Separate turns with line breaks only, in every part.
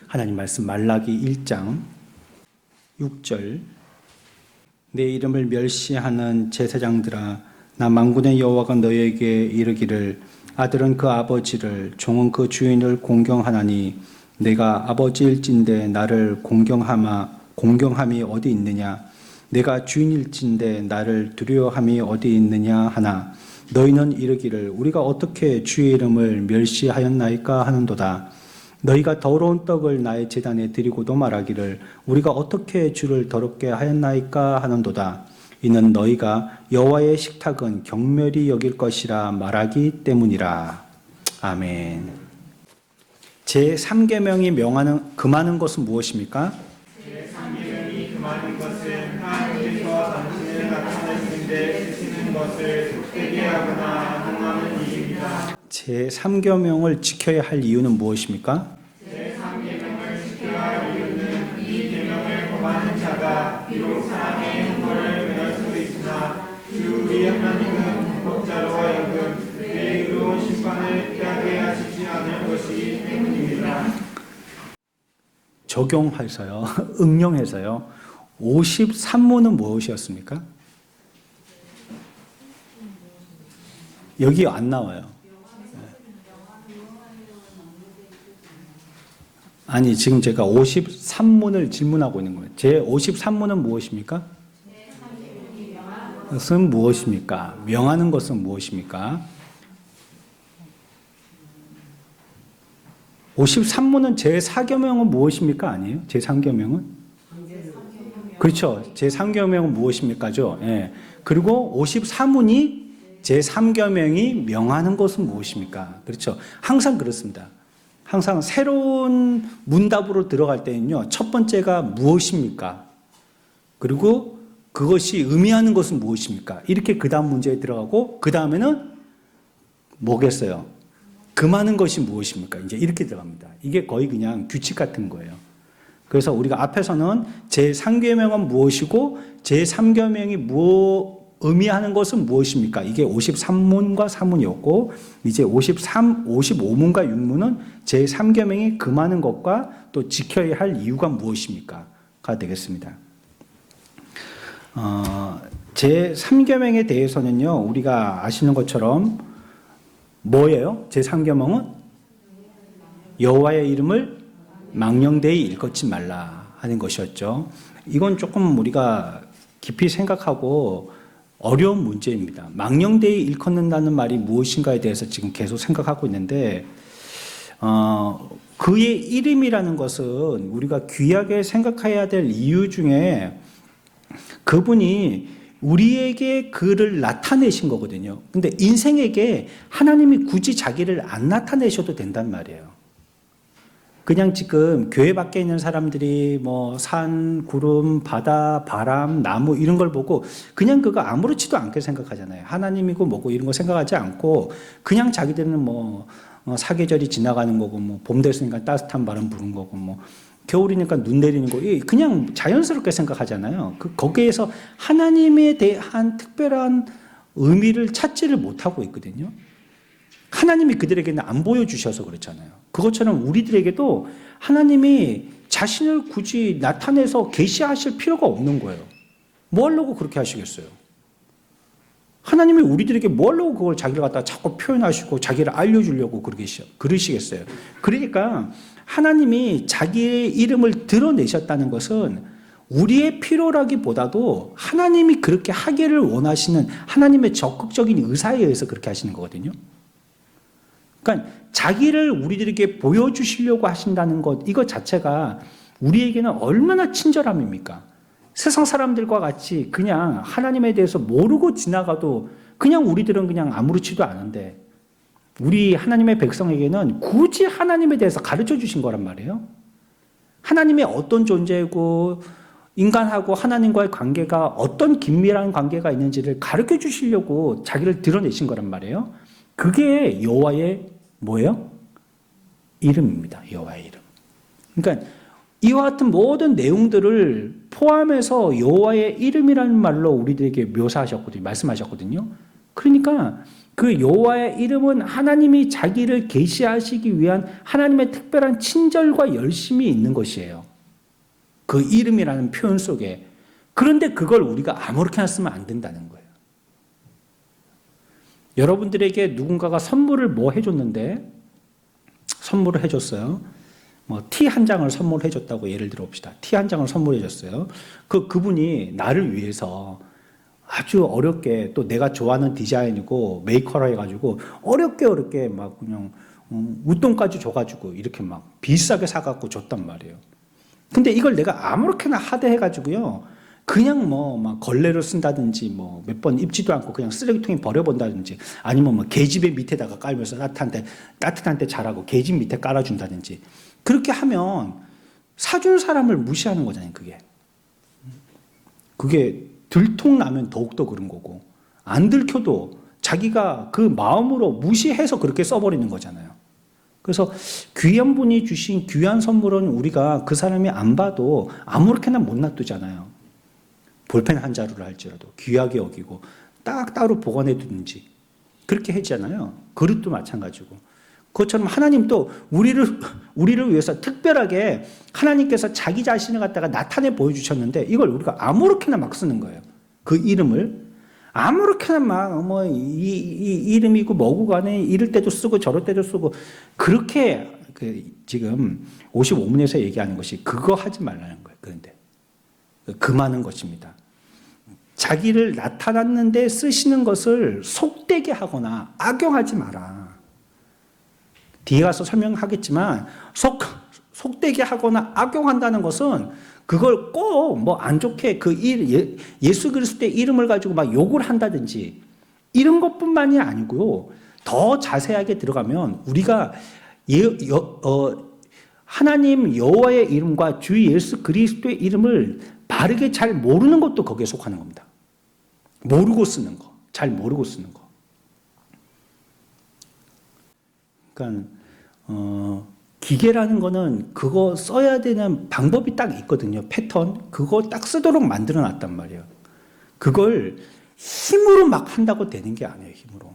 하나님 말씀 말라기 1장 6절 내 이름을 멸시하는 제사장들아 나 만군의 여호와가 너에게 이르기를 아들은 그 아버지를 종은 그 주인을 공경하나니 내가 아버지일진데 나를 공경함이 어디 있느냐 내가 주인일진데 나를 두려워함이 어디 있느냐 하나 너희는 이르기를 우리가 어떻게 주의 이름을 멸시하였나이까 하는도다. 너희가 더러운 떡을 나의 제단에 드리고도 말하기를 우리가 어떻게 주를 더럽게 하였나이까 하는도다. 이는 너희가 여호와의 식탁은 경멸히 여길 것이라 말하기 때문이라. 아멘. 제3계명이 금하는 것은 무엇입니까?
제3계명이 금하는 것은 하나님께서 당신을 나타내신 데 쓰시는 것을 족되게 하거나 행하는 일입니다.
제3계명을 지켜야 할 이유는 무엇입니까?
제3계명을 지켜야 할 이유는 이 계명을 범하는 자가 비록 사람의 형벌을 면할 수 있으나 주 우리 하나님은 불법자로 하여금 그의 의로운 심판을 피하게 하시지 않을 것이기 때문입니다.
적용해서요, 응용해서요. 53문은 무엇이었습니까? 여기 안 나와요. 아니, 지금 제가 53문을 질문하고 있는 거예요. 제 53문은 무엇입니까? 것은 무엇입니까? 명하는 것은 무엇입니까? 53문은 제4계명은 무엇입니까? 아니에요? 제3계명은? 그렇죠. 제3계명은 무엇입니까죠? 예. 그리고 54문이 제3계명이 명하는 것은 무엇입니까? 그렇죠. 항상 그렇습니다. 항상 새로운 문답으로 들어갈 때는요, 첫 번째가 무엇입니까? 그리고 그것이 의미하는 것은 무엇입니까? 이렇게 그 다음 문제에 들어가고, 그 다음에는 뭐겠어요? 금하는 것이 무엇입니까? 이제 이렇게 들어갑니다. 이게 거의 그냥 규칙 같은 거예요. 그래서 우리가 앞에서는 제3계명은 무엇이고, 제3계명이 의미하는 것은 무엇입니까? 이게 53문과 4문이었고, 이제 55문과 6문은 제3계명이 금하는 것과 또 지켜야 할 이유가 무엇입니까? 가 되겠습니다. 제3계명에 대해서는요, 우리가 아시는 것처럼 뭐예요? 제3계명은 여호와의 이름을 망령되이 일컫지 말라 하는 것이었죠. 이건 조금 우리가 깊이 생각하고 어려운 문제입니다. 망령되이 일컫는다는 말이 무엇인가에 대해서 지금 계속 생각하고 있는데 그의 이름이라는 것은 우리가 귀하게 생각해야 될 이유 중에 그분이 우리에게 그를 나타내신 거거든요. 근데 인생에게 하나님이 굳이 자기를 안 나타내셔도 된단 말이에요. 그냥 지금 교회 밖에 있는 사람들이 뭐 산, 구름, 바다, 바람, 나무 이런 걸 보고 그냥 그거 아무렇지도 않게 생각하잖아요. 하나님이고 뭐고 이런 거 생각하지 않고 그냥 자기들은 뭐 사계절이 지나가는 거고 뭐 봄 됐으니까 따뜻한 바람 부는 거고 뭐 겨울이니까 눈 내리는 거 그냥 자연스럽게 생각하잖아요. 거기에서 하나님에 대한 특별한 의미를 찾지를 못하고 있거든요. 하나님이 그들에게는 안 보여주셔서 그렇잖아요. 그것처럼 우리들에게도 하나님이 자신을 굳이 나타내서 계시하실 필요가 없는 거예요. 뭐 하려고 그렇게 하시겠어요? 하나님이 우리들에게 뭐 하려고 그걸 자기를 갖다 자꾸 표현하시고 자기를 알려주려고 그러시겠어요. 그러니까 하나님이 자기의 이름을 드러내셨다는 것은 우리의 필요라기보다도 하나님이 그렇게 하기를 원하시는 하나님의 적극적인 의사에 의해서 그렇게 하시는 거거든요. 그러니까 자기를 우리들에게 보여주시려고 하신다는 것, 이것 자체가 우리에게는 얼마나 친절함입니까? 세상 사람들과 같이 그냥 하나님에 대해서 모르고 지나가도 그냥 우리들은 그냥 아무렇지도 않은데 우리 하나님의 백성에게는 굳이 하나님에 대해서 가르쳐 주신 거란 말이에요. 하나님의 어떤 존재고 인간하고 하나님과의 관계가 어떤 긴밀한 관계가 있는지를 가르쳐 주시려고 자기를 드러내신 거란 말이에요. 그게 여호와의 뭐예요? 이름입니다. 여호와의 이름. 그러니까 이와 같은 모든 내용들을 포함해서 여호와의 이름이라는 말로 우리들에게 묘사하셨거든요. 말씀하셨거든요. 그러니까 그 여호와의 이름은 하나님이 자기를 계시하시기 위한 하나님의 특별한 친절과 열심이 있는 것이에요. 그 이름이라는 표현 속에. 그런데 그걸 우리가 아무렇게나 쓰면 안 된다는 거예요. 여러분들에게 누군가가 선물을 뭐 해줬는데, 선물을 해줬어요. 뭐 티 한 장을 선물해 줬다고 예를 들어 봅시다. 티 한 장을 선물해 줬어요. 그분이 나를 위해서 아주 어렵게, 또 내가 좋아하는 디자인이고 메이커라 해가지고 어렵게 막 그냥 웃돈까지 줘가지고 이렇게 막 비싸게 사갖고 줬단 말이에요. 근데 이걸 내가 아무렇게나 하대해가지고요, 그냥 뭐 막 걸레로 쓴다든지 뭐 몇 번 입지도 않고 그냥 쓰레기통에 버려본다든지, 아니면 뭐 계집의 밑에다가 깔면서 따뜻한 때 자라고 계집 밑에 깔아준다든지, 그렇게 하면 사줄 사람을 무시하는 거잖아요. 그게 들통나면 더욱더 그런 거고, 안 들켜도 자기가 그 마음으로 무시해서 그렇게 써버리는 거잖아요. 그래서 귀한 분이 주신 귀한 선물은 우리가 그 사람이 안 봐도 아무렇게나 못 놔두잖아요. 볼펜 한 자루를 할지라도 귀하게 여기고 딱 따로 보관해 두든지 그렇게 하잖아요. 그릇도 마찬가지고. 그것처럼 하나님도 우리를 위해서 특별하게 하나님께서 자기 자신을 갖다가 나타내 보여주셨는데, 이걸 우리가 아무렇게나 막 쓰는 거예요. 그 이름을 아무렇게나 막 뭐 이 이름이고 뭐고 간에 이럴 때도 쓰고 저럴 때도 쓰고, 그렇게 지금 55문에서 얘기하는 것이 그거 하지 말라는 거예요. 그런데 금하는 것입니다. 자기를 나타났는데 쓰시는 것을 속되게 하거나 악용하지 마라. 뒤에 가서 설명하겠지만 속되게 하거나 악용한다는 것은 그걸 꼭 뭐 안 좋게 예수 그리스도의 이름을 가지고 막 욕을 한다든지 이런 것뿐만이 아니고요. 더 자세하게 들어가면 우리가 하나님 여호와의 이름과 주 예수 그리스도의 이름을 바르게 잘 모르는 것도 거기에 속하는 겁니다. 모르고 쓰는 거, 잘 모르고 쓰는 거. 그러니까 기계라는 거는 그거 써야 되는 방법이 딱 있거든요. 패턴. 그거 딱 쓰도록 만들어 놨단 말이에요. 그걸 힘으로 막 한다고 되는 게 아니에요. 힘으로.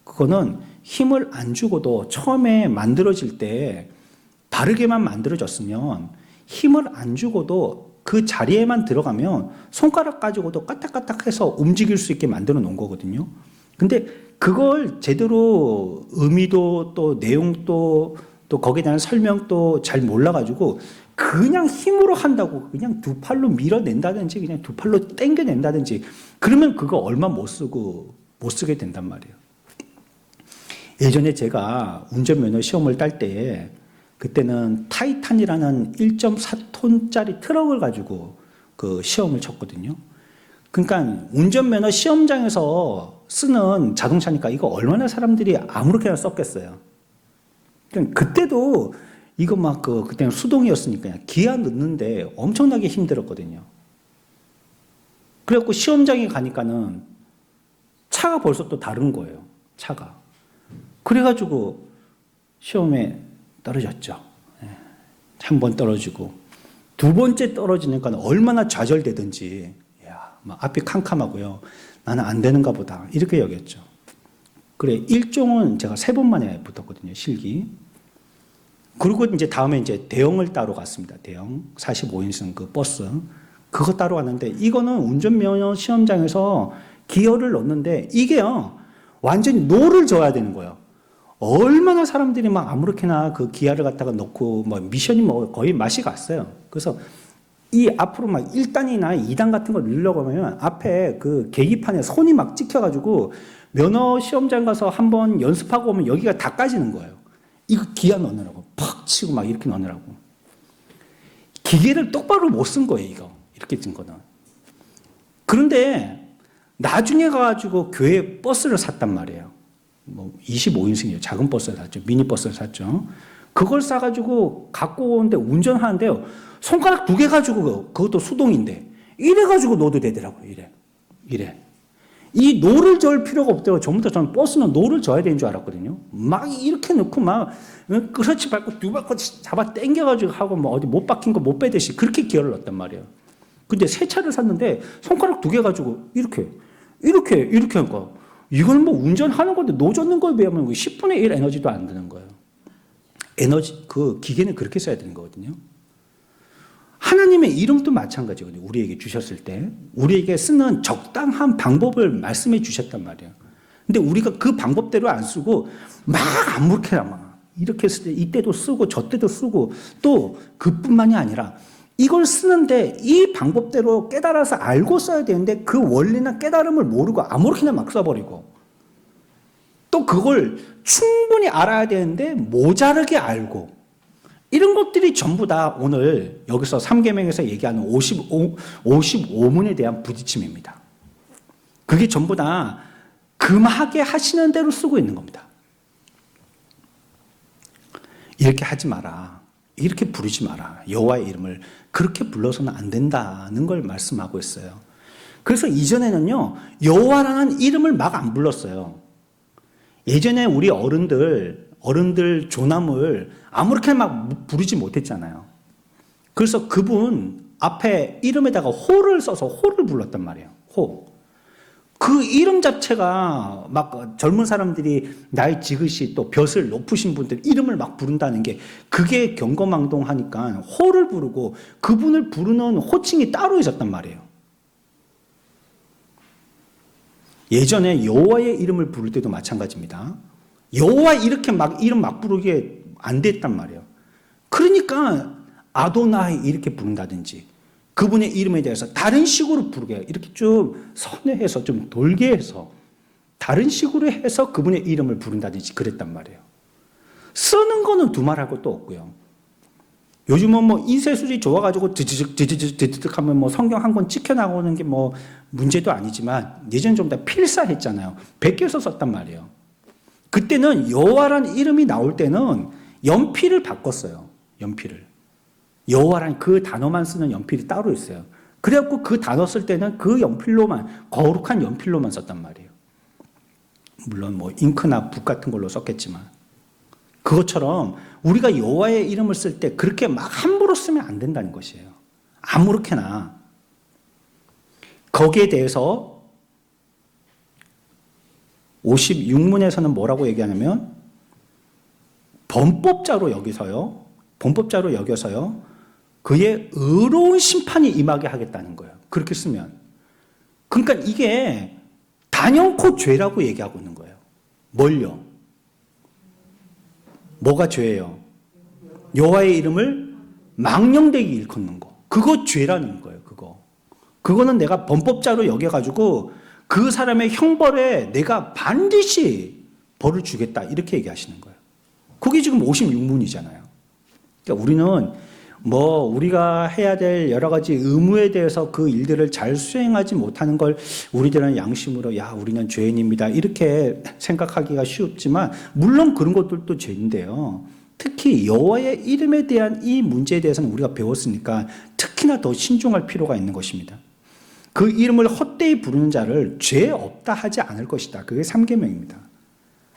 그거는 힘을 안 주고도 처음에 만들어질 때 바르게만 만들어졌으면, 힘을 안 주고도 그 자리에만 들어가면 손가락 가지고도 까딱까딱해서 움직일 수 있게 만들어 놓은 거거든요. 근데 그걸 제대로 의미도 또 내용도 또 거기에 대한 설명도 잘 몰라가지고 그냥 힘으로 한다고 그냥 두 팔로 밀어낸다든지 그냥 두 팔로 당겨낸다든지 그러면 그거 얼마 못 쓰게 된단 말이에요. 예전에 제가 운전면허 시험을 딸 때, 그때는 타이탄이라는 1.4톤짜리 트럭을 가지고 그 시험을 쳤거든요. 그러니까 운전면허 시험장에서 쓰는 자동차니까 이거 얼마나 사람들이 아무렇게나 썼겠어요. 그때도 이거 막 그때는 수동이었으니까 기아 넣는데 엄청나게 힘들었거든요. 그래갖고 시험장에 가니까는 차가 벌써 또 다른 거예요. 차가. 그래가지고 시험에 떨어졌죠. 한 번 떨어지고 두 번째 떨어지니까 얼마나 좌절되든지, 막 앞이 캄캄하고요. 나는 안 되는가 보다 이렇게 여겼죠. 그래, 1종은 제가 3번 만에 붙었거든요. 실기. 그리고 이제 다음에 이제 대형을 따로 갔습니다. 대형 45인승 그 버스 그거 따로 갔는데, 이거는 운전면허 시험장에서 기어를 넣는데 이게요 완전히 노를 져야 되는 거예요. 얼마나 사람들이 막 아무렇게나 그 기아를 갖다가 넣고 뭐 미션이 뭐 거의 맛이 갔어요. 그래서 이 앞으로 막 1단이나 2단 같은 걸 넣으려고 하면 앞에 그 계기판에 손이 막 찍혀가지고 면허 시험장 가서 한번 연습하고 오면 여기가 다 까지는 거예요. 이거 기아 넣느라고 팍 치고 막 이렇게 넣느라고. 기계를 똑바로 못 쓴 거예요. 이거 이렇게 찐 거는. 그런데 나중에 가가지고 교회 버스를 샀단 말이에요. 뭐 25인승이에요. 작은 버스를 샀죠. 미니버스를 샀죠. 그걸 싸가지고 갖고 오는데 운전하는데요. 손가락 2개 가지고, 그것도 수동인데 이래가지고 넣어도 되더라고요. 이래. 이 노를 저을 필요가 없더라고요. 전부터 저는 버스는 노를 져야 되는 줄 알았거든요. 막 이렇게 넣고 막 그렇지 밟고 두 바퀴 잡아 당겨가지고 하고 뭐 어디 못 박힌 거 못 빼듯이 그렇게 기어를 넣었단 말이에요. 근데 새 차를 샀는데 손가락 2개 가지고 이렇게 하니까, 이건 뭐 운전하는 건데 노젓는 거에 비하면 10분의 1 에너지도 안 드는 거예요. 에너지, 그 기계는 그렇게 써야 되는 거거든요. 하나님의 이름도 마찬가지거든요. 우리에게 주셨을 때. 우리에게 쓰는 적당한 방법을 말씀해 주셨단 말이에요. 근데 우리가 그 방법대로 안 쓰고 막 아무렇게나 막 이렇게 쓸 때 이때도 쓰고 저때도 쓰고 또 그뿐만이 아니라 이걸 쓰는데 이 방법대로 깨달아서 알고 써야 되는데 그 원리나 깨달음을 모르고 아무렇게나 막 써버리고 또 그걸 충분히 알아야 되는데 모자르게 알고 이런 것들이 전부 다 오늘 여기서 3계명에서 얘기하는 55문에 대한 부딪힘입니다. 그게 전부 다 금하게 하시는 대로 쓰고 있는 겁니다. 이렇게 하지 마라. 이렇게 부르지 마라. 여호와의 이름을 그렇게 불러서는 안 된다는 걸 말씀하고 있어요. 그래서 이전에는요, 여호와라는 이름을 막 안 불렀어요. 예전에 우리 어른들 조남을 아무렇게 막 부르지 못했잖아요. 그래서 그분 앞에 이름에다가 호를 써서 호를 불렀단 말이에요. 호. 그 이름 자체가 막 젊은 사람들이 나이 지긋이 또 벼슬 높으신 분들 이름을 막 부른다는 게 그게 경거망동하니까 호를 부르고 그분을 부르는 호칭이 따로 있었단 말이에요. 예전에 여호와의 이름을 부를 때도 마찬가지입니다. 여호와 이렇게 막 이름 막 부르게 안 됐단 말이에요. 그러니까 아도나이 이렇게 부른다든지 그분의 이름에 대해서 다른 식으로 부르게 이렇게 좀 선회해서 좀 돌게 해서 다른 식으로 해서 그분의 이름을 부른다든지 그랬단 말이에요. 쓰는 거는 두말할 것도 없고요. 요즘은 뭐 인쇄술이 좋아가지고 드드득 하면 뭐 성경 한 권 찍혀 나오는 게 뭐 문제도 아니지만 예전 좀 더 필사했잖아요. 베껴서 썼단 말이에요. 그때는 여호와라는 이름이 나올 때는 연필을 바꿨어요. 연필을. 여호와라는 그 단어만 쓰는 연필이 따로 있어요. 그래갖고 그 단어 쓸 때는 그 연필로만, 거룩한 연필로만 썼단 말이에요. 물론 뭐 잉크나 붓 같은 걸로 썼겠지만. 그것처럼 우리가 여호와의 이름을 쓸 때 그렇게 막 함부로 쓰면 안 된다는 것이에요. 아무렇게나. 거기에 대해서 56문에서는 뭐라고 얘기하냐면 범법자로 여겨서요. 그의 의로운 심판이 임하게 하겠다는 거예요. 그렇게 쓰면. 그러니까 이게 단연코 죄라고 얘기하고 있는 거예요. 뭘요? 뭐가 죄예요? 여호와의 이름을 망령되게 일컫는 거. 그거 죄라는 거예요. 그거는 내가 범법자로 여겨가지고 그 사람의 형벌에 내가 반드시 벌을 주겠다. 이렇게 얘기하시는 거예요. 그게 지금 56문이잖아요. 그러니까 우리는 뭐 우리가 해야 될 여러 가지 의무에 대해서 그 일들을 잘 수행하지 못하는 걸 우리들은 양심으로 야 우리는 죄인입니다 이렇게 생각하기가 쉽지만 물론 그런 것들도 죄인데요. 특히 여호와의 이름에 대한 이 문제에 대해서는 우리가 배웠으니까 특히나 더 신중할 필요가 있는 것입니다. 그 이름을 헛되이 부르는 자를 죄 없다 하지 않을 것이다. 그게 3계명입니다.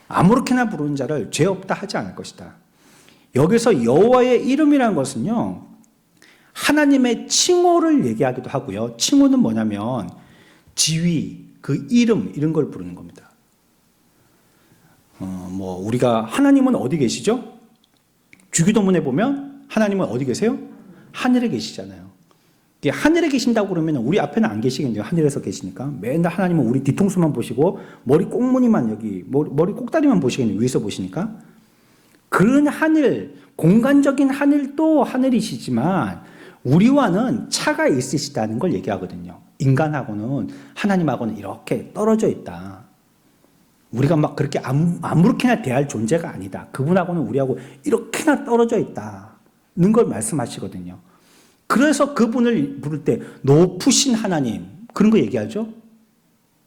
아무렇게나 부르는 자를 죄 없다 하지 않을 것이다. 여기서 여호와의 이름이라는 것은요, 하나님의 칭호를 얘기하기도 하고요. 칭호는 뭐냐면 지위, 그 이름 이런 걸 부르는 겁니다. 뭐 우리가 하나님은 어디 계시죠? 주기도문에 보면 하나님은 어디 계세요? 하늘에 계시잖아요. 하늘에 계신다고 그러면 우리 앞에는 안 계시겠네요. 하늘에서 계시니까. 맨날 하나님은 우리 뒤통수만 보시고 머리 꼭무늬만 여기 머리 꼭다리만 보시겠네요. 위에서 보시니까. 그런 하늘, 공간적인 하늘도 하늘이시지만 우리와는 차가 있으시다는 걸 얘기하거든요. 인간하고는 하나님하고는 이렇게 떨어져 있다. 우리가 막 그렇게 아무렇게나 대할 존재가 아니다. 그분하고는 우리하고 이렇게나 떨어져 있다는 걸 말씀하시거든요. 그래서 그분을 부를 때 높으신 하나님 그런 거 얘기하죠.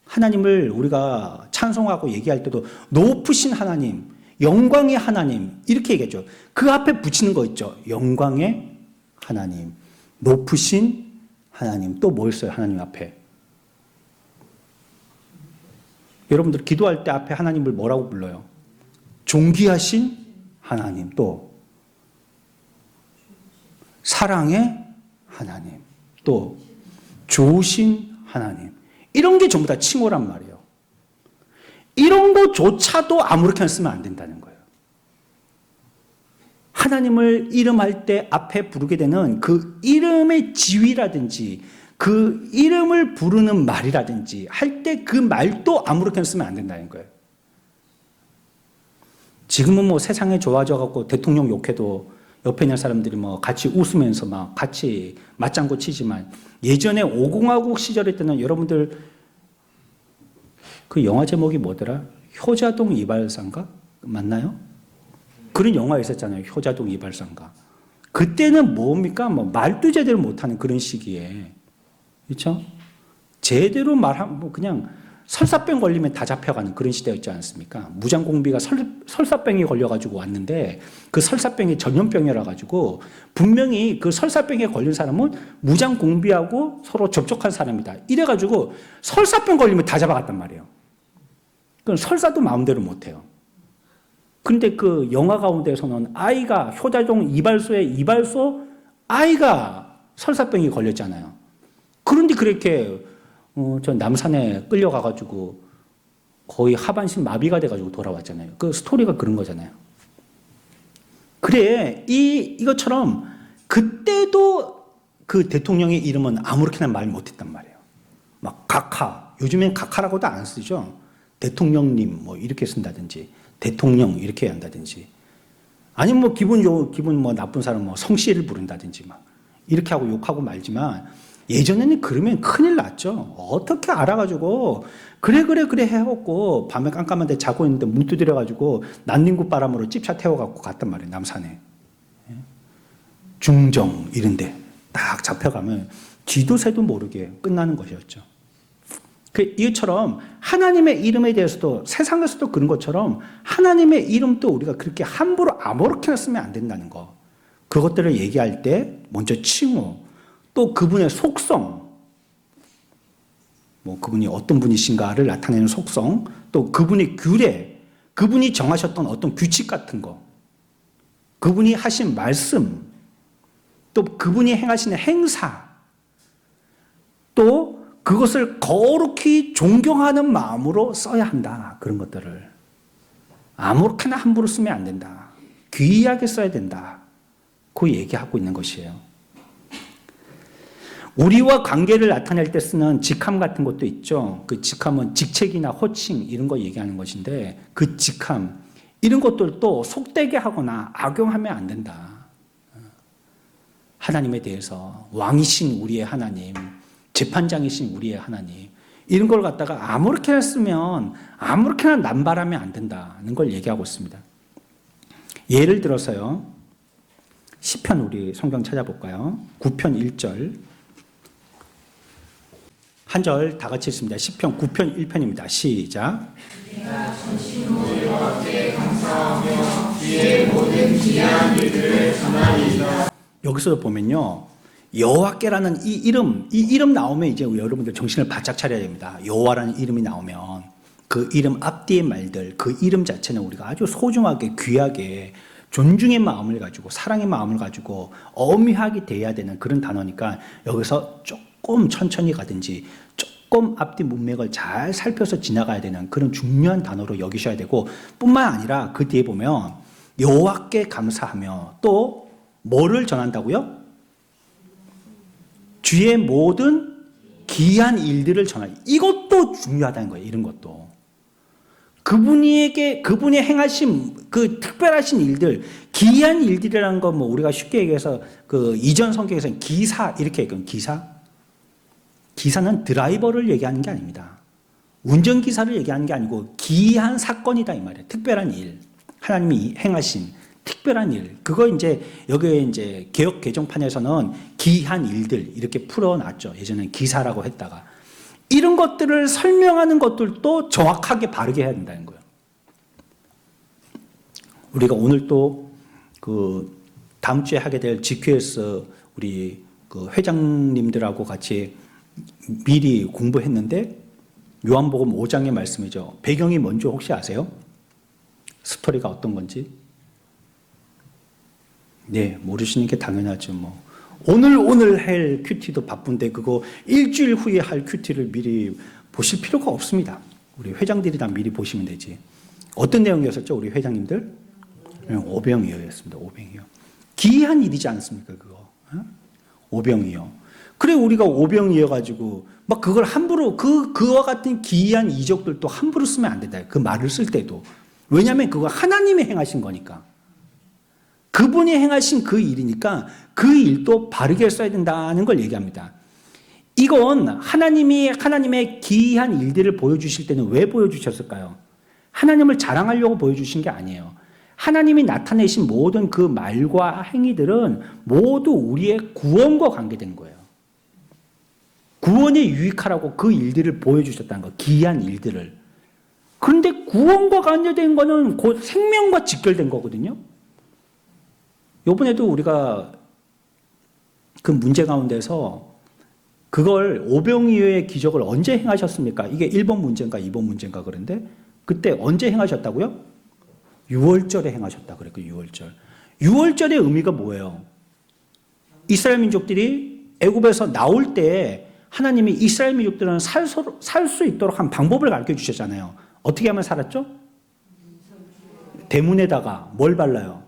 하나님을 우리가 찬송하고 얘기할 때도 높으신 하나님, 영광의 하나님 이렇게 얘기하죠. 그 앞에 붙이는 거 있죠. 영광의 하나님, 높으신 하나님. 또 뭐 있어요? 하나님 앞에. 여러분들 기도할 때 앞에 하나님을 뭐라고 불러요? 존귀하신 하나님. 또 사랑의 하나님. 또 좋으신 하나님. 이런 게 전부 다 칭호란 말이에요. 이런 거조차도 아무렇게나 쓰면 안 된다는 거예요. 하나님을 이름할 때 앞에 부르게 되는 그 이름의 지위라든지 그 이름을 부르는 말이라든지 할 때 그 말도 아무렇게나 쓰면 안 된다는 거예요. 지금은 뭐 세상에 좋아져 갖고 대통령 욕해도 옆에 있는 사람들이 뭐 같이 웃으면서 막 같이 맞장구 치지만 예전에 오공화국 시절에 때는 여러분들 그 영화 제목이 뭐더라? 효자동 이발사인가? 맞나요? 그런 영화 있었잖아요. 효자동 이발사인가. 그때는 뭡니까? 뭐 말도 제대로 못하는 그런 시기에. 그렇죠? 제대로 말하면 뭐 그냥 설사병 걸리면 다 잡혀가는 그런 시대였지 않습니까? 무장공비가 설사병이 걸려가지고 왔는데 그 설사병이 전염병이라 가지고 분명히 그 설사병에 걸린 사람은 무장공비하고 서로 접촉한 사람이다. 이래가지고 설사병 걸리면 다 잡아갔단 말이에요. 그럼 설사도 마음대로 못해요. 근데 그 영화 가운데서는 아이가 효자동 이발소의 이발소 아이가 설사병이 걸렸잖아요. 그런데 그렇게 저 남산에 끌려가가지고 거의 하반신 마비가 돼가지고 돌아왔잖아요. 그 스토리가 그런 거잖아요. 그래, 이것처럼 그때도 그 대통령의 이름은 아무렇게나 말 못했단 말이에요. 막 각하, 요즘엔 각하라고도 안 쓰죠. 대통령님 뭐 이렇게 쓴다든지, 대통령 이렇게 한다든지, 아니면 뭐 기분 뭐 나쁜 사람 뭐 성씨를 부른다든지 막 이렇게 하고 욕하고 말지만 예전에는 그러면 큰일 났죠. 어떻게 알아가지고 그래 해갖고 밤에 깜깜한데 자고 있는데 문 두드려가지고 난닝구 바람으로 찝차 태워갖고 갔단 말이에요. 남산에. 중정 이런데 딱 잡혀가면 쥐도 새도 모르게 끝나는 것이었죠. 이처럼 하나님의 이름에 대해서도 세상에서도 그런 것처럼 하나님의 이름도 우리가 그렇게 함부로 아무렇게나 쓰면 안 된다는 거. 그것들을 얘기할 때 먼저 칭호, 또 그분의 속성, 뭐 그분이 어떤 분이신가를 나타내는 속성, 또 그분의 규례, 그분이 정하셨던 어떤 규칙 같은 거, 그분이 하신 말씀, 또 그분이 행하시는 행사, 또 그것을 거룩히 존경하는 마음으로 써야 한다. 그런 것들을 아무렇게나 함부로 쓰면 안 된다. 귀하게 써야 된다. 그 얘기하고 있는 것이에요. 우리와 관계를 나타낼 때 쓰는 직함 같은 것도 있죠. 그 직함은 직책이나 호칭 이런 거 얘기하는 것인데 그 직함 이런 것들도 속되게 하거나 악용하면 안 된다. 하나님에 대해서 왕이신 우리의 하나님, 재판장이신 우리의 하나님 이런 걸 갖다가 아무렇게나 쓰면 아무렇게나 남발하면 안 된다는 걸 얘기하고 있습니다. 예를 들어서요. 시편 우리 성경 찾아볼까요? 9편 1절 한 절 다 같이 읽습니다. 시편 9편 1편입니다. 시작.
내가 전심으로 여호와께 감사하며 그의 모든 기이한 일들을 전하리이다.
여기서 보면요. 여호와께라는 이 이름 나오면 이제 여러분들 정신을 바짝 차려야 됩니다. 여호와라는 이름이 나오면 그 이름 앞뒤의 말들, 그 이름 자체는 우리가 아주 소중하게 귀하게 존중의 마음을 가지고 사랑의 마음을 가지고 엄하게 대해야 되는 그런 단어니까 여기서 조금 천천히 가든지 조금 앞뒤 문맥을 잘 살펴서 지나가야 되는 그런 중요한 단어로 여기셔야 되고 뿐만 아니라 그 뒤에 보면 여호와께 감사하며 또 뭐를 전한다고요? 주의 모든 기이한 일들을 전하니 이것도 중요하다는 거예요. 이런 것도 그분이 행하신 그 특별하신 일들, 기이한 일들이라는 건 뭐 우리가 쉽게 얘기해서 그 이전 성경에서는 기사 이렇게 얘기해요. 기사는 드라이버를 얘기하는 게 아닙니다. 운전기사를 얘기하는 게 아니고 기이한 사건이다 이 말이에요. 특별한 일, 하나님이 행하신 특별한 일. 그거 이제 여기에 이제 개역 개정판에서는 기이한 일들 이렇게 풀어놨죠. 예전에는 기사라고 했다가 이런 것들을 설명하는 것들도 정확하게 바르게 해야 된다는 거예요. 우리가 오늘 또 그 다음 주에 하게 될 GQS 우리 그 회장님들하고 같이 미리 공부했는데 요한복음 5장의 말씀이죠. 배경이 뭔지 혹시 아세요? 스토리가 어떤 건지? 네, 모르시는 게 당연하죠. 뭐 오늘 할 큐티도 바쁜데 그거 일주일 후에 할 큐티를 미리 보실 필요가 없습니다. 우리 회장들이 다 미리 보시면 되지. 어떤 내용이었었죠? 우리 회장님들? 오병이어였습니다. 오병이어. 기이한 일이지 않습니까? 그거. 오병이어. 그래 우리가 오병이어가지고 막 그걸 함부로 그와 같은 기이한 이적들도 함부로 쓰면 안 된다. 그 말을 쓸 때도. 왜냐하면 그거 하나님이 행하신 거니까. 그분이 행하신 그 일이니까 그 일도 바르게 써야 된다는 걸 얘기합니다. 이건 하나님의 기이한 일들을 보여주실 때는 왜 보여주셨을까요? 하나님을 자랑하려고 보여주신 게 아니에요. 하나님이 나타내신 모든 그 말과 행위들은 모두 우리의 구원과 관계된 거예요. 구원에 유익하라고 그 일들을 보여주셨다는 거, 기이한 일들을. 그런데 구원과 관계된 거는 곧 생명과 직결된 거거든요. 이번에도 우리가 그 문제 가운데서 그걸 오병이어의 기적을 언제 행하셨습니까? 이게 1번 문제인가 2번 문제인가 그런데 그때 언제 행하셨다고요? 6월절에 행하셨다 그랬고 6월절. 6월절의 의미가 뭐예요? 이스라엘 민족들이 애굽에서 나올 때 하나님이 이스라엘 민족들은 살 수 있도록 한 방법을 가르쳐 주셨잖아요. 어떻게 하면 살았죠? 대문에다가 뭘 발라요?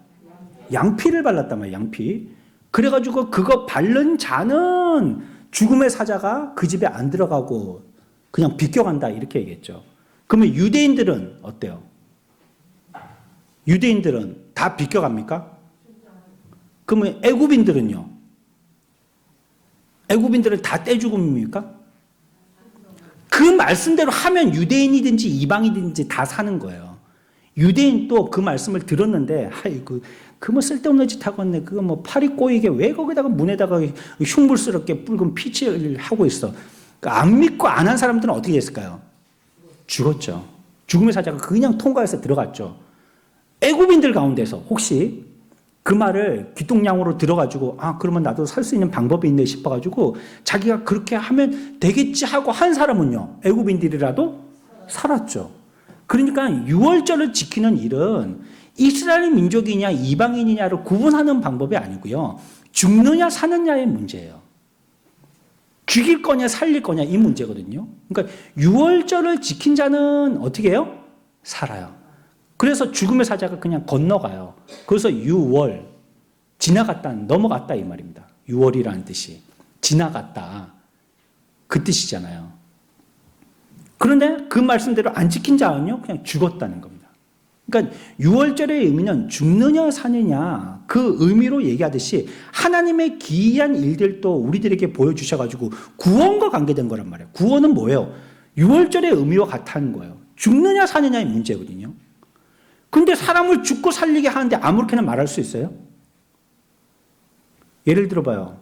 양피를 발랐단 말이에요. 양피. 그래가지고 그거 바른 자는 죽음의 사자가 그 집에 안 들어가고 그냥 비껴간다 이렇게 얘기했죠. 그러면 유대인들은 어때요? 유대인들은 다 비껴갑니까? 그러면 애굽인들은요? 애굽인들은 다 떼죽음입니까? 그 말씀대로 하면 유대인이든지 이방인이든지 다 사는 거예요. 유대인 또 그 말씀을 들었는데 아이고 그 뭐 쓸데없는 짓 하고 있네. 그거 뭐 팔이 꼬이게 왜 거기다가 문에다가 흉물스럽게 붉은 피치를 하고 있어. 그러니까 안 믿고 안 한 사람들은 어떻게 됐을까요? 죽었죠. 죽음의 사자가 그냥 통과해서 들어갔죠. 애굽인들 가운데서 혹시 그 말을 귀뚱냥으로 들어가지고 아 그러면 나도 살 수 있는 방법이 있네 싶어가지고 자기가 그렇게 하면 되겠지 하고 한 사람은요. 애굽인들이라도 살았죠. 그러니까 6월절을 지키는 일은 이스라엘 민족이냐 이방인이냐를 구분하는 방법이 아니고요. 죽느냐 사느냐의 문제예요. 죽일 거냐 살릴 거냐 이 문제거든요. 그러니까 6월절을 지킨 자는 어떻게 해요? 살아요. 그래서 죽음의 사자가 그냥 건너가요. 그래서 6월, 지나갔다, 넘어갔다 이 말입니다. 6월이라는 뜻이. 지나갔다. 그 뜻이잖아요. 그런데 그 말씀대로 안 지킨 자는요, 그냥 죽었다는 겁니다. 그러니까 6월절의 의미는 죽느냐 사느냐 그 의미로 얘기하듯이 하나님의 기이한 일들도 우리들에게 보여주셔가지고 구원과 관계된 거란 말이에요. 구원은 뭐예요? 6월절의 의미와 같다는 거예요. 죽느냐 사느냐의 문제거든요. 근데 사람을 죽고 살리게 하는데 아무렇게나 말할 수 있어요? 예를 들어봐요.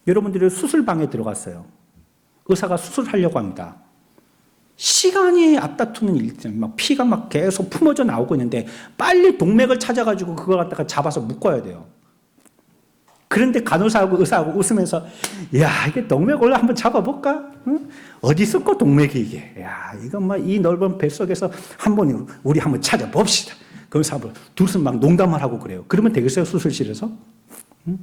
여러분들이 수술방에 들어갔어요. 의사가 수술하려고 합니다. 시간이 앞다투는 일들, 막 피가 막 계속 품어져 나오고 있는데 빨리 동맥을 찾아가지고 그걸 갖다가 잡아서 묶어야 돼요. 그런데 간호사하고 의사하고 웃으면서 야 이게 동맥 올라 한번 잡아볼까? 응? 어디 있었고 동맥이 이게? 야 이거 막 이 넓은 뱃속에서 한번 우리 한번 찾아봅시다. 그래서 둘이서 막 농담을 하고 그래요. 그러면 되겠어요 수술실에서? 응?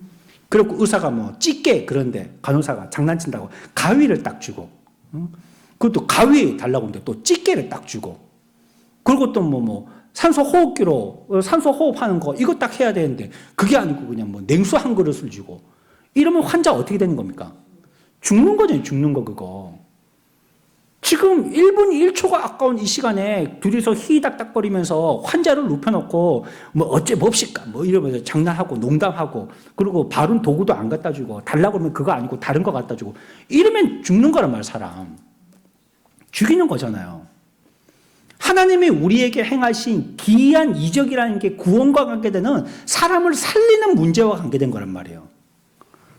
그리고 의사가 뭐 찢게 그런데 간호사가 장난친다고 가위를 딱 주고, 응? 그것도 가위 달라고 하는데 또 찢게를 딱 주고, 그리고 또 뭐 산소 호흡기로 산소 호흡하는 거 이거 딱 해야 되는데 그게 아니고 그냥 뭐 냉수 한 그릇을 주고 이러면 환자 어떻게 되는 겁니까? 죽는 거잖아요. 죽는 거 그거. 지금 1분 1초가 아까운 이 시간에 둘이서 히닥닥거리면서 환자를 눕혀놓고 뭐 어째 봅시까 뭐 이러면서 장난하고 농담하고 그리고 바른 도구도 안 갖다 주고 달라고 하면 그거 아니고 다른 거 갖다 주고 이러면 죽는 거란 말이야. 사람 죽이는 거잖아요. 하나님이 우리에게 행하신 기이한 이적이라는 게 구원과 관계되는 사람을 살리는 문제와 관계된 거란 말이에요.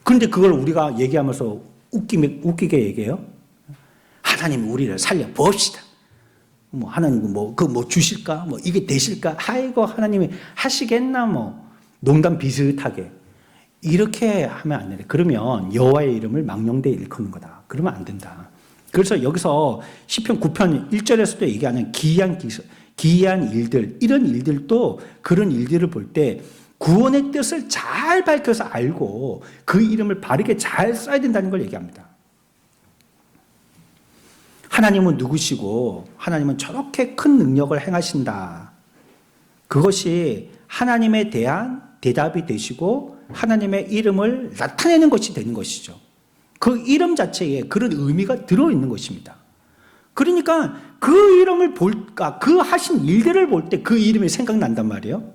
그런데 그걸 우리가 얘기하면서 웃기게 얘기해요. 하나님이 우리를 살려 봅시다. 뭐 하나님 뭐 주실까? 뭐 이게 되실까? 아이고 하나님이 하시겠나? 뭐 농담 비슷하게 이렇게 하면 안 돼. 그러면 여호와의 이름을 망령되이 일컫는 거다. 그러면 안 된다. 그래서 여기서 시편 9편 1절에서도 얘기하는 기이한 일들, 이런 일들도 그런 일들을 볼 때 구원의 뜻을 잘 밝혀서 알고 그 이름을 바르게 잘 써야 된다는 걸 얘기합니다. 하나님은 누구시고 하나님은 저렇게 큰 능력을 행하신다. 그것이 하나님에 대한 대답이 되시고 하나님의 이름을 나타내는 것이 되는 것이죠. 그 이름 자체에 그런 의미가 들어있는 것입니다. 그러니까 그 이름을 볼까, 그 하신 일들을 볼 때 그 이름이 생각난단 말이에요.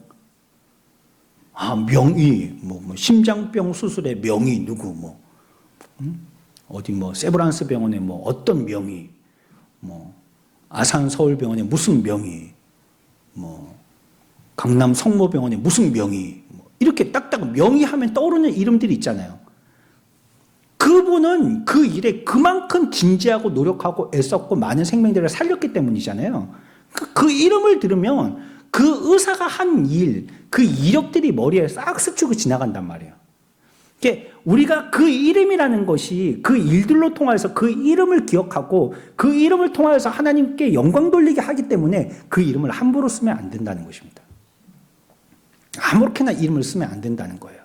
아, 명의, 심장병 수술의 명의 누구, 어디 세브란스 병원에 어떤 명의, 아산 서울병원에 무슨 명의, 강남 성모병원에 무슨 명의, 이렇게 딱딱 명의 하면 떠오르는 이름들이 있잖아요. 그분은 그 일에 그만큼 진지하고 노력하고 애썼고 많은 생명들을 살렸기 때문이잖아요. 그 이름을 들으면 그 의사가 한 일, 그 이력들이 머리에 싹 스치고 지나간단 말이에요. 우리가 그 이름이라는 것이 그 일들로 통해서 그 이름을 기억하고 그 이름을 통해서 하나님께 영광 돌리게 하기 때문에 그 이름을 함부로 쓰면 안 된다는 것입니다. 아무렇게나 이름을 쓰면 안 된다는 거예요.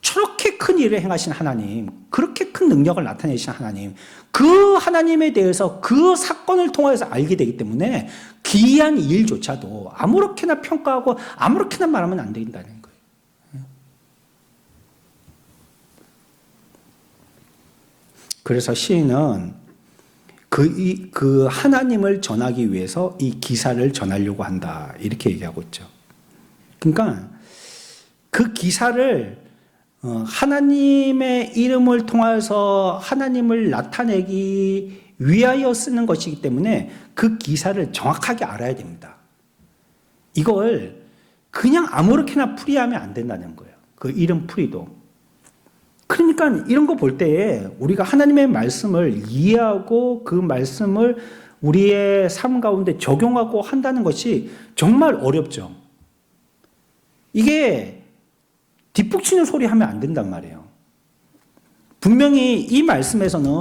저렇게 큰 일을 행하신 하나님, 그렇게 큰 능력을 나타내신 하나님, 그 하나님에 대해서 그 사건을 통해서 알게 되기 때문에 기이한 일조차도 아무렇게나 평가하고 아무렇게나 말하면 안 된다는 거예요. 그래서 시인은 그 하나님을 전하기 위해서 이 기사를 전하려고 한다, 이렇게 얘기하고 있죠. 그러니까 그 기사를 하나님의 이름을 통해서 하나님을 나타내기 위하여 쓰는 것이기 때문에 그 기사를 정확하게 알아야 됩니다. 이걸 그냥 아무렇게나 풀이하면 안 된다는 거예요. 그 이름 풀이도. 그러니까 이런 거 볼 때에 우리가 하나님의 말씀을 이해하고 그 말씀을 우리의 삶 가운데 적용하고 한다는 것이 정말 어렵죠. 이게 뒷북치는 소리 하면 안 된단 말이에요. 분명히 이 말씀에서는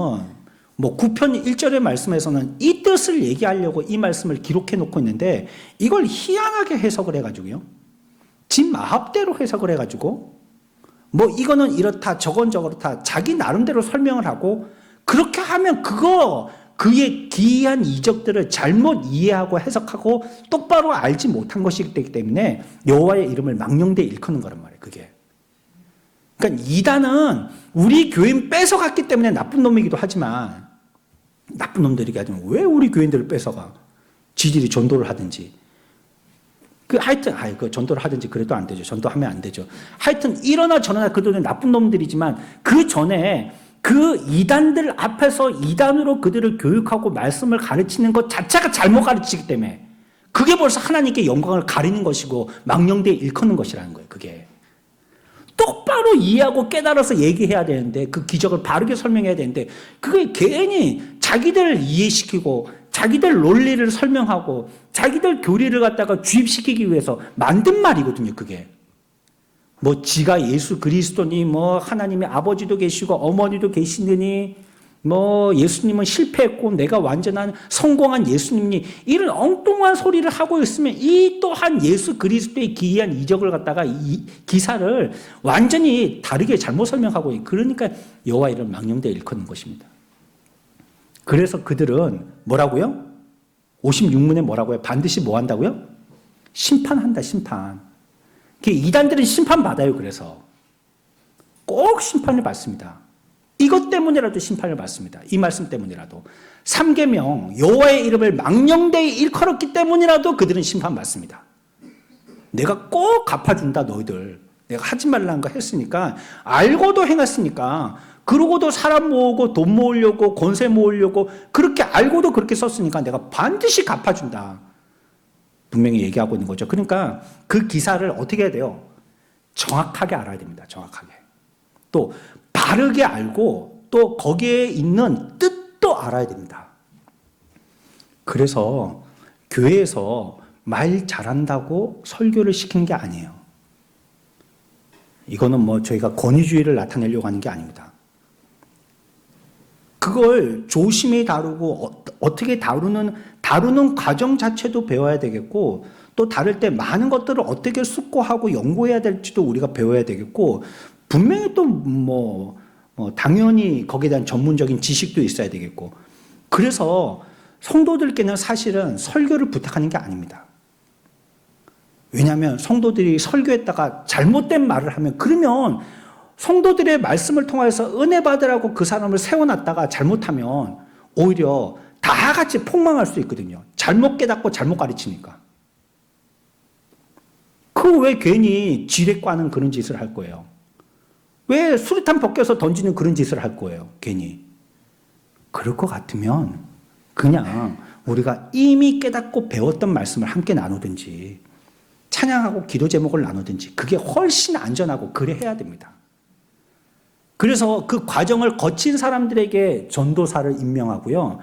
9편 1절의 말씀에서는 이 뜻을 얘기하려고 이 말씀을 기록해 놓고 있는데 이걸 희한하게 해석을 해가지고요. 지 마합대로 해석을 해가지고 이거는 이렇다 저건 저렇다 자기 나름대로 설명을 하고 그렇게 하면 그의 기이한 이적들을 잘못 이해하고 해석하고 똑바로 알지 못한 것이기 때문에 여호와의 이름을 망령되이 일컫는 거란 말이에요. 그게. 그러니까 이단은 우리 교인 뺏어갔기 때문에 나쁜 놈이기도 하지만 나쁜 놈들이기 하지만 왜 우리 교인들을 뺏어가? 지들이 전도를 하든지 하여튼 그 전도를 하든지 그래도 안 되죠. 전도하면 안 되죠. 하여튼 이러나 저러나 그들은 나쁜 놈들이지만 그 전에 그 이단들 앞에서 이단으로 그들을 교육하고 말씀을 가르치는 것 자체가 잘못 가르치기 때문에 그게 벌써 하나님께 영광을 가리는 것이고 망령되이 일컫는 것이라는 거예요. 그게. 똑바로 이해하고 깨달아서 얘기해야 되는데 그 기적을 바르게 설명해야 되는데 그게 괜히 자기들 이해시키고 자기들 논리를 설명하고 자기들 교리를 갖다가 주입시키기 위해서 만든 말이거든요. 그게. 지가 예수 그리스도니 하나님의 아버지도 계시고 어머니도 계시느니 예수님은 실패했고 내가 완전한 성공한 예수님이 이런 엉뚱한 소리를 하고 있으면 이 또한 예수 그리스도의 기이한 이적을 갖다가 이 기사를 완전히 다르게 잘못 설명하고 그러니까 여호와 이름 망령되이 일컫는 것입니다. 그래서 그들은 뭐라고요? 56문에 뭐라고요? 반드시 뭐 한다고요? 심판한다, 심판. 이단들은 심판받아요. 그래서 꼭 심판을 받습니다. 이것 때문이라도 심판을 받습니다. 이 말씀 때문이라도. 3계명 여호와의 이름을 망령되이 일컬었기 때문이라도 그들은 심판받습니다. 내가 꼭 갚아준다 너희들. 내가 하지 말라는 거 했으니까 알고도 행했으니까 그러고도 사람 모으고 돈 모으려고 권세 모으려고 그렇게 알고도 그렇게 썼으니까 내가 반드시 갚아준다. 분명히 얘기하고 있는 거죠. 그러니까 그 기사를 어떻게 해야 돼요? 정확하게 알아야 됩니다. 정확하게. 또 바르게 알고 또 거기에 있는 뜻도 알아야 됩니다. 그래서 교회에서 말 잘한다고 설교를 시키는 게 아니에요. 이거는 저희가 권위주의를 나타내려고 하는 게 아닙니다. 그걸 조심히 다루고 어떻게 다루는 과정 자체도 배워야 되겠고 또 다룰 때 많은 것들을 어떻게 숙고하고 연구해야 될지도 우리가 배워야 되겠고 당연히 거기에 대한 전문적인 지식도 있어야 되겠고 그래서 성도들께는 사실은 설교를 부탁하는 게 아닙니다. 왜냐하면 성도들이 설교했다가 잘못된 말을 하면, 그러면 성도들의 말씀을 통해서 은혜 받으라고 그 사람을 세워놨다가 잘못하면 오히려 다 같이 폭망할 수 있거든요. 잘못 깨닫고 잘못 가르치니까. 그 왜 괜히 지뢰과는 그런 짓을 할 거예요? 왜 수류탄 벗겨서 던지는 그런 짓을 할 거예요? 괜히. 그럴 것 같으면 그냥 우리가 이미 깨닫고 배웠던 말씀을 함께 나누든지 찬양하고 기도 제목을 나누든지 그게 훨씬 안전하고 그래야 됩니다. 그래서 그 과정을 거친 사람들에게 전도사를 임명하고요.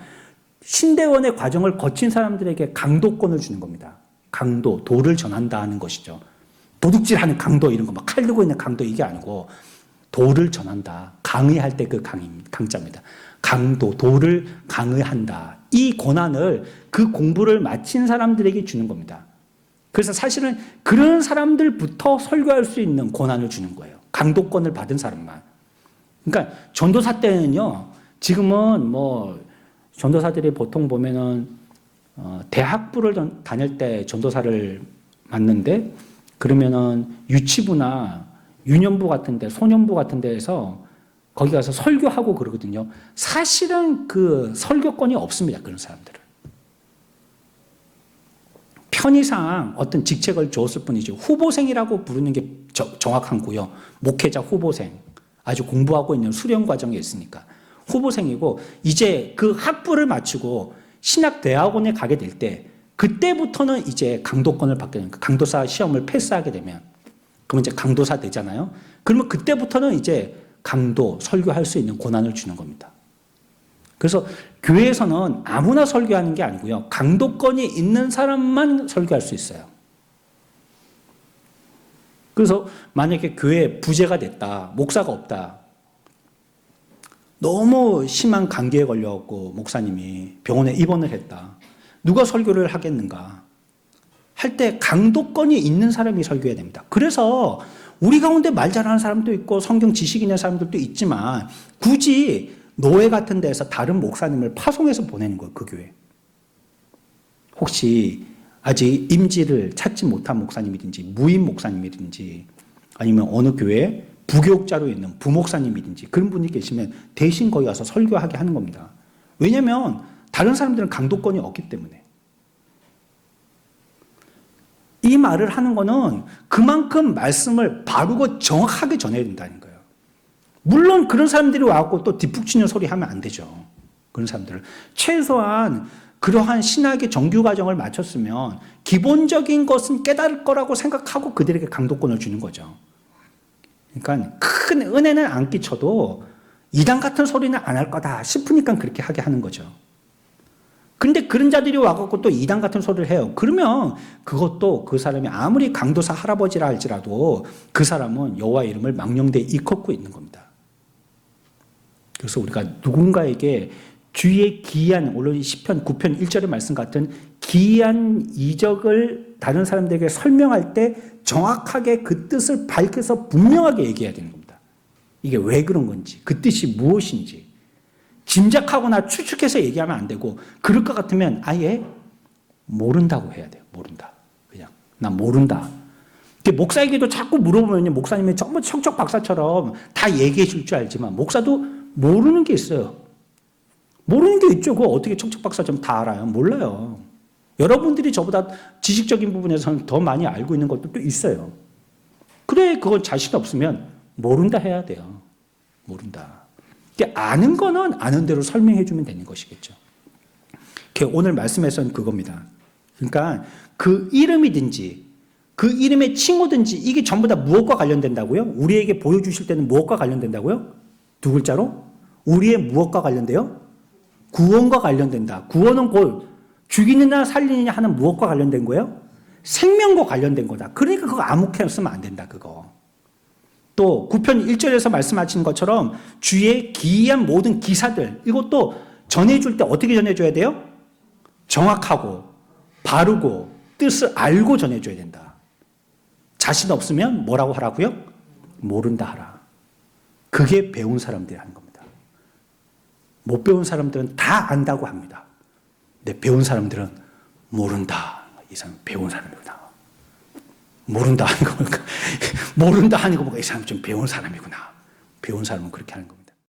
신대원의 과정을 거친 사람들에게 강도권을 주는 겁니다. 강도, 도를 전한다 하는 것이죠. 도둑질하는 강도 이런 거 막 칼 들고 있는 강도 이게 아니고 도를 전한다. 강의할 때 그 강자입니다. 강도, 도를 강의한다. 이 권한을 그 공부를 마친 사람들에게 주는 겁니다. 그래서 사실은 그런 사람들부터 설교할 수 있는 권한을 주는 거예요. 강도권을 받은 사람만. 그러니까 전도사 때는요, 지금은 뭐 전도사들이 보통 보면은 대학부를 다닐 때 전도사를 맡는데, 그러면은 유치부나 유년부 같은데, 소년부 같은 데에서 거기 가서 설교하고 그러거든요. 사실은 그 설교권이 없습니다. 그런 사람들은. 편의상 어떤 직책을 줬을 뿐이죠. 후보생이라고 부르는 게 정확한 거요. 목회자 후보생. 아주 공부하고 있는 수련 과정에 있으니까. 후보생이고, 이제 그 학부를 마치고 신학대학원에 가게 될 때, 그때부터는 이제 강도권을 받게 되니까, 강도사 시험을 패스하게 되면, 그러면 이제 강도사 되잖아요. 그러면 그때부터는 이제 강도, 설교할 수 있는 권한을 주는 겁니다. 그래서 교회에서는 아무나 설교하는 게 아니고요. 강도권이 있는 사람만 설교할 수 있어요. 그래서 만약에 교회에 부재가 됐다, 목사가 없다, 너무 심한 감기에 걸려갖고 목사님이 병원에 입원을 했다. 누가 설교를 하겠는가? 할 때 강도권이 있는 사람이 설교해야 됩니다. 그래서 우리 가운데 말 잘하는 사람도 있고 성경 지식 있는 사람들도 있지만 굳이 노회 같은 데서 다른 목사님을 파송해서 보내는 거예요. 그 교회. 혹시 아직 임지를 찾지 못한 목사님이든지 무임 목사님이든지 아니면 어느 교회에 부교육자로 있는 부목사님이든지 그런 분이 계시면 대신 거기 와서 설교하게 하는 겁니다. 왜냐하면 다른 사람들은 강도권이 없기 때문에. 이 말을 하는 거는 그만큼 말씀을 바르고 정확하게 전해야 된다는 거예요. 물론 그런 사람들이 와갖고 또 뒷북치는 소리 하면 안 되죠. 그런 사람들을. 최소한 그러한 신학의 정규 과정을 마쳤으면 기본적인 것은 깨달을 거라고 생각하고 그들에게 강도권을 주는 거죠. 그러니까 큰 은혜는 안 끼쳐도 이단 같은 소리는 안 할 거다 싶으니까 그렇게 하게 하는 거죠. 근데 그런 자들이 와갖고 또 이단 같은 소리를 해요. 그러면 그것도 그 사람이 아무리 강도사 할아버지라 할지라도 그 사람은 여호와 이름을 망령되이 일컫고 있는 겁니다. 그래서 우리가 누군가에게 주의 기이한, 물론 시편 9편 1절의 말씀 같은 기이한 이적을 다른 사람들에게 설명할 때 정확하게 그 뜻을 밝혀서 분명하게 얘기해야 되는 겁니다. 이게 왜 그런 건지, 그 뜻이 무엇인지. 짐작하거나 추측해서 얘기하면 안 되고, 그럴 것 같으면 아예 모른다고 해야 돼요. 모른다. 그냥 나 모른다. 목사에게도 자꾸 물어보면 목사님이 전부 척척 박사처럼 다 얘기해 줄 줄 알지만 목사도 모르는 게 있어요. 모르는 게 있죠. 그거 어떻게 척척 박사처럼 다 알아요? 몰라요. 여러분들이 저보다 지식적인 부분에서는 더 많이 알고 있는 것도 또 있어요. 그래, 그건 자신 없으면 모른다 해야 돼요. 모른다. 아는 거는 아는 대로 설명해 주면 되는 것이겠죠. 오늘 말씀에서는 그겁니다. 그러니까 그 이름이든지 그 이름의 칭호든지 이게 전부 다 무엇과 관련된다고요? 우리에게 보여주실 때는 무엇과 관련된다고요? 두 글자로? 우리의 무엇과 관련돼요? 구원과 관련된다. 구원은 곧 죽이느냐 살리느냐 하는 무엇과 관련된 거예요? 생명과 관련된 거다. 그러니까 그거 아무렇게나 쓰면 안 된다. 그거. 또 9편 1절에서 말씀하신 것처럼 주의 기이한 모든 기사들, 이것도 전해줄 때 어떻게 전해줘야 돼요? 정확하고 바르고 뜻을 알고 전해줘야 된다. 자신 없으면 뭐라고 하라고요? 모른다 하라. 그게 배운 사람들이 하는 겁니다. 못 배운 사람들은 다 안다고 합니다. 근데 배운 사람들은 모른다. 이 사람 배운 사람이구나. 모른다 하는 거 보니까 모른다 하는 거 보니까 이 사람 좀 배운 사람이구나. 배운 사람은 그렇게 하는 겁니다.